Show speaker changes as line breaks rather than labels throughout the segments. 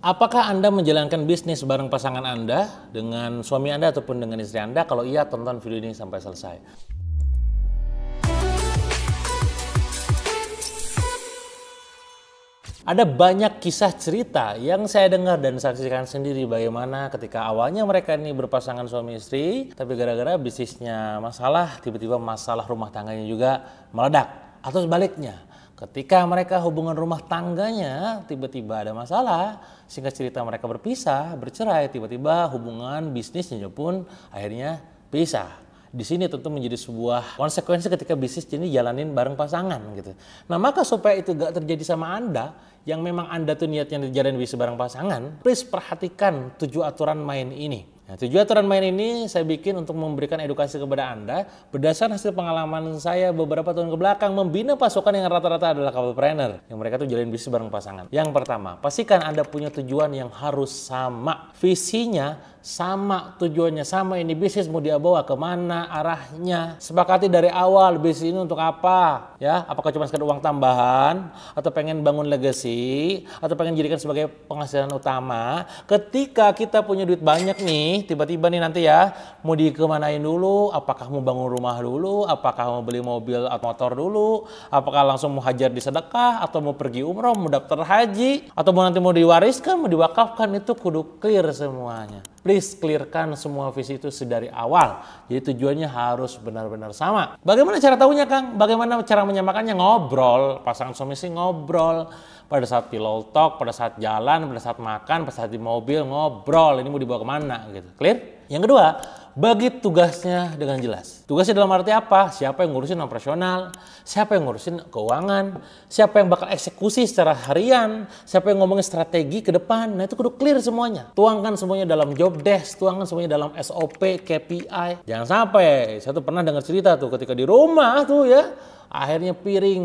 Apakah Anda menjalankan bisnis bareng pasangan Anda dengan suami Anda ataupun dengan istri Anda? Kalau iya, tonton video ini sampai selesai. Ada banyak kisah cerita yang saya dengar dan saksikan sendiri bagaimana ketika awalnya mereka ini berpasangan suami istri, tapi gara-gara bisnisnya masalah, tiba-tiba masalah rumah tangganya juga meledak. Atau sebaliknya, ketika mereka hubungan rumah tangganya tiba-tiba ada masalah, singkat cerita mereka berpisah, bercerai, tiba-tiba hubungan bisnisnya pun akhirnya pisah. Di sini tentu menjadi sebuah konsekuensi ketika bisnis ini jalanin bareng pasangan gitu. Nah, maka supaya itu gak terjadi sama Anda, yang memang Anda tuh niatnya jalanin bisnis bareng pasangan, please perhatikan 7 aturan main ini. Nah, 7 aturan main ini saya bikin untuk memberikan edukasi kepada Anda berdasarkan hasil pengalaman saya beberapa tahun ke belakang membina pasukan yang rata-rata adalah couplepreneur yang mereka tuh jalanin bisnis bareng pasangan. Yang pertama, pastikan Anda punya tujuan yang harus sama. Visinya sama, tujuannya sama, ini bisnis mau dibawa kemana arahnya. Sepakati dari awal bisnis ini untuk apa, ya? Apakah cuma sekedar uang tambahan, atau pengen bangun legacy, atau pengen jadikan sebagai penghasilan utama. Ketika kita punya duit banyak nih, tiba-tiba nih nanti ya, mau dikemanain dulu, apakah mau bangun rumah dulu, apakah mau beli mobil atau motor dulu, apakah langsung mau hajar di sedekah, atau mau pergi umroh, mau daftar haji, atau mau nanti mau diwariskan, mau diwakafkan, itu kudu clear semuanya. Please clearkan semua visi itu sedari awal. Jadi tujuannya harus benar-benar sama. Bagaimana cara tahunya, Kang? Bagaimana cara menyamakannya? Ngobrol. Pasangan suami istri ngobrol. Pada saat pillow talk, pada saat jalan, pada saat makan, pada saat di mobil, ngobrol. Ini mau dibawa kemana gitu. Clear? Yang kedua, bagi tugasnya dengan jelas. Tugasnya dalam arti apa? Siapa yang ngurusin operasional? Siapa yang ngurusin keuangan? Siapa yang bakal eksekusi secara harian? Siapa yang ngomongin strategi ke depan? Nah, itu kudu clear semuanya. Tuangkan semuanya dalam job desk, tuangkan semuanya dalam SOP, KPI. Jangan sampai, saya tuh pernah dengar cerita tuh ketika di rumah tuh ya, akhirnya piring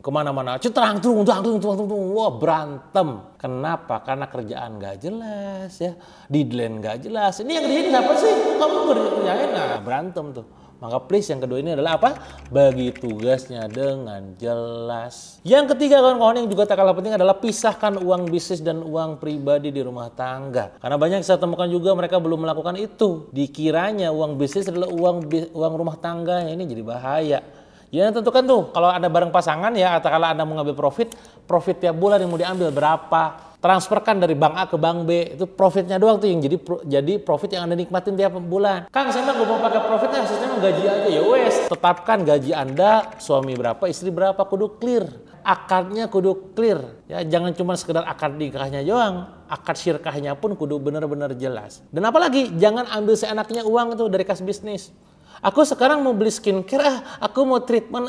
kemana-mana, cetrang, wah berantem. Kenapa? Karena kerjaan gak jelas ya, deadline gak jelas. Ini yang kerjain siapa sih? Kamu kerjain, nah berantem tuh. Maka please yang kedua ini adalah apa? Bagi tugasnya dengan jelas. Yang ketiga kawan-kawan yang juga tak kalah penting adalah pisahkan uang bisnis dan uang pribadi di rumah tangga. Karena banyak saya temukan juga mereka belum melakukan itu. Dikiranya uang bisnis adalah uang rumah tangga, ini jadi bahaya. Ya tentukan tuh kalau ada bareng pasangan ya, atau kalau Anda mau ngambil profit tiap bulan yang mau diambil berapa, transferkan dari bank A ke bank B, itu profitnya doang tuh yang jadi profit yang Anda nikmatin tiap bulan. Kang, saya mah gak mau pakai profitnya, sistemnya gaji aja. Ya wes, tetapkan gaji Anda, suami berapa, istri berapa, kudu clear. Akadnya kudu clear. Ya, jangan cuma sekedar akad nikahnya doang, akad syirkahnya pun kudu benar-benar jelas. Dan apalagi jangan ambil seenaknya uang itu dari kas bisnis. Aku sekarang mau beli skincare, aku mau treatment,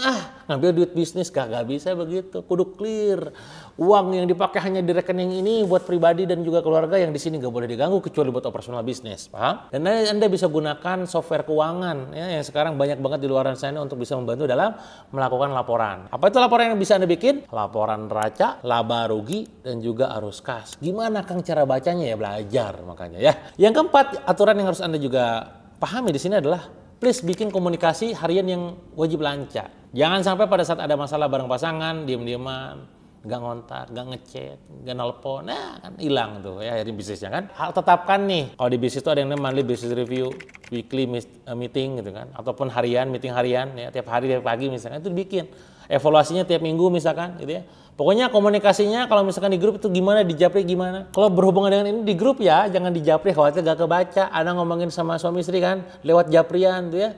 ngambil duit bisnis, gak bisa begitu. Kudu clear. Uang yang dipakai hanya di rekening ini buat pribadi dan juga keluarga, yang di sini gak boleh diganggu kecuali buat operasional bisnis, paham? Dan Anda bisa gunakan software keuangan ya, yang sekarang banyak banget di luar sana untuk bisa membantu dalam melakukan laporan. Apa itu laporan yang bisa Anda bikin? Laporan neraca, laba rugi, dan juga arus kas. Gimana Kang cara bacanya ya? Belajar makanya ya. Yang keempat, aturan yang harus Anda juga pahami di sini adalah please bikin komunikasi harian yang wajib lancar. Jangan sampai pada saat ada masalah bareng pasangan, diem-dieman, gak ngontak, gak ngechat, gak nelpon, kan hilang tuh ya dari bisnisnya kan. Hal tetapkan nih, kalau di bisnis itu ada yang namanya monthly business review, weekly meeting gitu kan, ataupun harian, meeting harian ya, tiap hari, tiap pagi misalkan, itu dibikin. Evaluasinya tiap minggu misalkan gitu ya. Pokoknya komunikasinya kalau misalkan di grup itu gimana, di japri gimana. Kalau berhubungan dengan ini di grup ya, jangan di japri, khawatir gak kebaca. Ada ngomongin sama suami istri kan, lewat japrian tuh ya.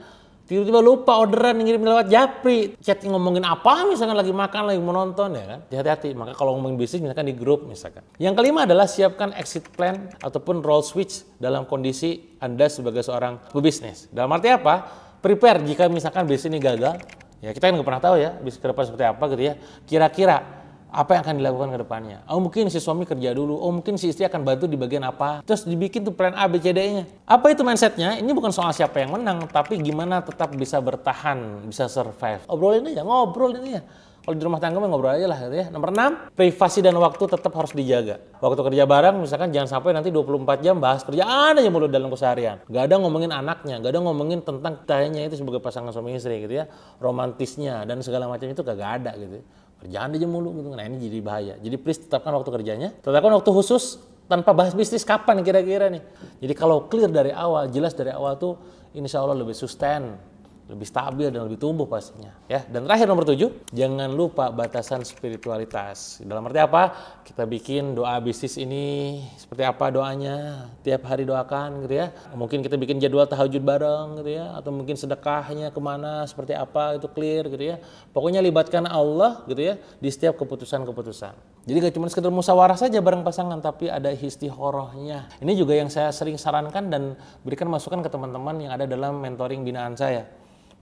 Tiba-tiba lupa orderan ngirim lewat japri. Chat ngomongin apa misalkan lagi makan, lagi menonton ya kan. Hati-hati, maka kalau ngomongin bisnis misalkan di grup misalkan. Yang kelima adalah siapkan exit plan ataupun role switch dalam kondisi Anda sebagai seorang pebisnis. Dalam arti apa? Prepare jika misalkan bisnis ini gagal. Ya kita kan nggak pernah tahu ya bisnis ke depan seperti apa gitu ya. Kira-kira apa yang akan dilakukan ke depannya? Oh mungkin si suami kerja dulu, oh mungkin si istri akan bantu di bagian apa. Terus dibikin tuh plan A, B, C, D-nya. Apa itu mindsetnya? Ini bukan soal siapa yang menang, tapi gimana tetap bisa bertahan, bisa survive. Obrolin aja, ngobrol ini ya. Kalau di rumah tangga ngobrol aja lah gitu ya. Nomor 6, privasi dan waktu tetap harus dijaga. Waktu kerja bareng misalkan jangan sampai nanti 24 jam bahas kerjaan aja mulu dalam keseharian. Gak ada ngomongin anaknya, gak ada ngomongin tentang kitanya itu sebagai pasangan suami istri gitu ya. Romantisnya dan segala macam itu kagak ada gitu. Kerjaan aja mulu gitu. Nah ini jadi bahaya. Jadi please tetapkan waktu kerjanya, tetapkan waktu khusus tanpa bahas bisnis kapan kira-kira nih. Jadi kalau clear dari awal, jelas dari awal tuh insya Allah lebih sustain, lebih stabil dan lebih tumbuh pastinya ya. Dan terakhir nomor 7, jangan lupa batasan spiritualitas. Dalam arti apa? Kita bikin doa bisnis ini seperti apa doanya, tiap hari doakan gitu ya. Mungkin kita bikin jadwal tahajud bareng gitu ya, atau mungkin sedekahnya kemana seperti apa itu clear gitu ya. Pokoknya libatkan Allah gitu ya di setiap keputusan-keputusan. Jadi gak cuma sekedar musyawarah saja bareng pasangan, tapi ada istihorohnya. Ini juga yang saya sering sarankan dan berikan masukan ke teman-teman yang ada dalam mentoring binaan saya.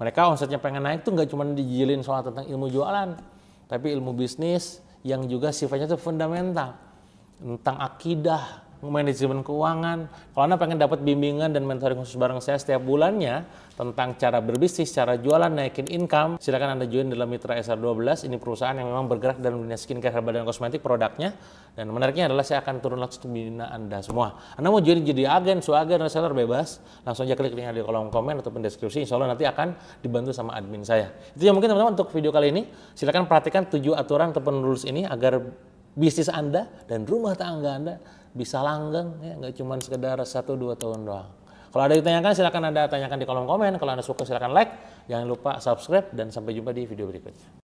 Mereka omsetnya pengen naik tuh nggak cuma dijilin soal tentang ilmu jualan, tapi ilmu bisnis yang juga sifatnya itu fundamental, tentang akidah, manajemen keuangan. Kalau Anda pengen dapat bimbingan dan mentoring khusus bareng saya setiap bulannya tentang cara berbisnis, cara jualan, naikin income, silakan Anda join dalam Mitra SR12. Ini perusahaan yang memang bergerak dalam dunia skincare, herbal, dan kosmetik produknya. Dan menariknya adalah saya akan turun langsung membina Anda semua. Anda mau join jadi agen, suagen, reseller bebas, langsung aja klik linknya di kolom komen ataupun deskripsi. Insya Allah nanti akan dibantu sama admin saya. Itu yang mungkin teman-teman untuk video kali ini. Silakan perhatikan 7 aturan ataupun rules ini agar bisnis Anda dan rumah tangga Anda bisa langgeng ya, nggak cuma sekedar 1-2 tahun doang. Kalau ada yang ditanyakan silakan Anda tanyakan di kolom komen. Kalau Anda suka silakan like, jangan lupa subscribe dan sampai jumpa di video berikutnya.